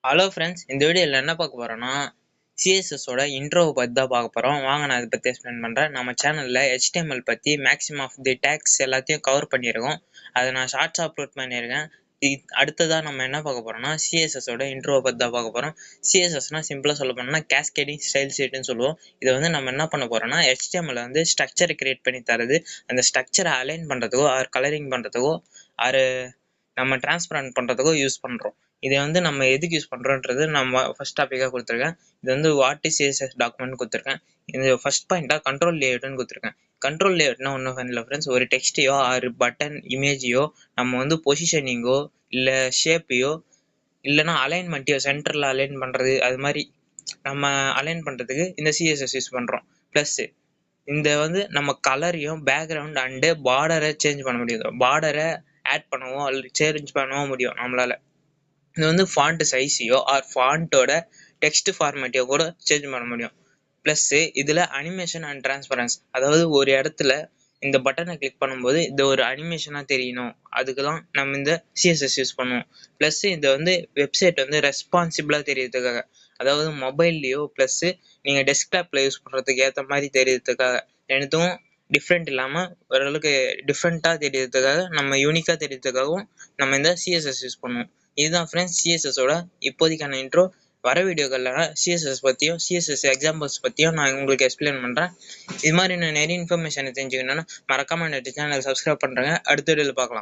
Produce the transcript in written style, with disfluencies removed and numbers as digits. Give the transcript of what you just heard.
Hello friends, இந்த வீடியோவில் என்ன பார்க்க போகிறோன்னா சிஎஸ்எஸோட இன்ட்ரோவை பற்றி தான் பார்க்க போகிறோம். வாங்க நான் அதை பற்றி எக்ஸ்பிளைன் பண்ணுறேன். நம்ம சேனலில் HTML பற்றி மேக்ஸிமம் ஆஃப் தி டேக்ஸ் எல்லாத்தையும் கவர் பண்ணியிருக்கோம். அதை நான் ஷார்ட்ஸ் அப்லோட் பண்ணியிருக்கேன். அடுத்ததாக நம்ம என்ன பார்க்க போகிறோம்னா சிஎஸ்எஸோட இன்ட்ரோவை பற்றி தான் பார்க்க போகிறோம். சிஎஸ்எஸ்னால் சிம்பிளாக சொல்ல போனோம்னா கேஸ்கேடிங் ஸ்டைல் ஷீட்டுன்னு சொல்லுவோம். இதை நம்ம என்ன பண்ண போகிறோம்னா HTML ஸ்ட்ரக்சரை கிரியேட் பண்ணி தருது. அந்த ஸ்ட்ரக்சரை அலைன் பண்ணுறதுக்கோ ஆர் கலரிங் பண்ணுறதுக்கோ ஆர் நம்ம டிரான்ஸ்பரண்ட் பண்ணுறதுக்கோ யூஸ் பண்ணுறோம். இதை நம்ம எதுக்கு யூஸ் பண்ணுறோன்றது நம்ம ஃபர்ஸ்ட் டாப்பிக்காக கொடுத்துருக்கேன். இது வாட் இஸ் சிஎஸ்எஸ் டாக்குமெண்ட் கொடுத்துருக்கேன். இது ஃபர்ஸ்ட் பாயிண்ட்டாக கண்ட்ரோல் லேஅவுட்னு கொடுத்துருக்கேன். கண்ட்ரோல் லேஅவுட்னா ஒன்றும் இல்லை ஃப்ரெண்ட்ஸ், ஒரு டெக்ஸ்ட்டையோ ஆறு பட்டன் இமேஜையோ நம்ம பொசிஷனிங்கோ இல்லை ஷேப்பையோ இல்லைனா அலைன்மெண்ட்டையோ சென்டரில் அலைன் பண்ணுறது, அது மாதிரி நம்ம அலைன் பண்ணுறதுக்கு இந்த சிஎஸ்எஸ் யூஸ் பண்ணுறோம். ப்ளஸ்ஸு இந்த நம்ம கலரையும் பேக்ரவுண்ட் அண்டு பார்டரை சேஞ்ச் பண்ண முடியும். பார்டரை ஆட் பண்ணவோ அல்லது சேஞ்ச் பண்ணவோ முடியும் நம்மளால். இது ஃபாண்ட் சைஸையோ ஆர் ஃபாண்ட்டோட டெக்ஸ்ட் ஃபார்மேட்டையோ கூட சேஞ்ச் பண்ண முடியும். ப்ளஸ்ஸு இதில் அனிமேஷன் அண்ட் டிரான்ஸ்பரன்ஸ், அதாவது ஒரு இடத்துல இந்த பட்டனை கிளிக் பண்ணும்போது இது ஒரு அனிமேஷனாக தெரியணும், அதுக்கு தான் நம்ம இந்த சிஎஸ்எஸ் யூஸ் பண்ணுவோம். ப்ளஸ்ஸு இது வெப்சைட் ரெஸ்பான்சிபிளாக தெரியறதுக்காக, அதாவது மொபைல்லையோ ப்ளஸ்ஸு நீங்கள் டெஸ்க்டாப்பில் யூஸ் பண்ணுறதுக்கு ஏற்ற மாதிரி தெரியறதுக்காக, எனத்தும் டிஃப்ரெண்ட் இல்லாமல் ஓரளவுக்கு டிஃப்ரெண்ட்டாக தெரியறதுக்காக, நம்ம யூனிக்காக தெரியறதுக்காகவும் நம்ம இந்த சிஎஸ்எஸ் யூஸ் பண்ணுவோம். இதுதான் ஃப்ரெண்ட்ஸ் சிஎஸ்எஸோட இப்போதைக்கான இன்ட்ரோ. வர வீடியோக்களில் சிஎஸ்எஸ் பற்றியும் சிஎஸ்எஸ் எக்ஸாம்பிள்ஸ் பற்றியும் நான் உங்களுக்கு எக்ஸ்பிளைன் பண்ணுறேன். இது மாதிரி நான் நிறைய இன்ஃபர்மேஷனை தெரிஞ்சுக்கணுன்னா மறக்காமல் என்னோட சேனலை சப்ஸ்கிரைப் பண்ணுறேங்க. அடுத்த வீடியோவில் பார்க்கலாம்.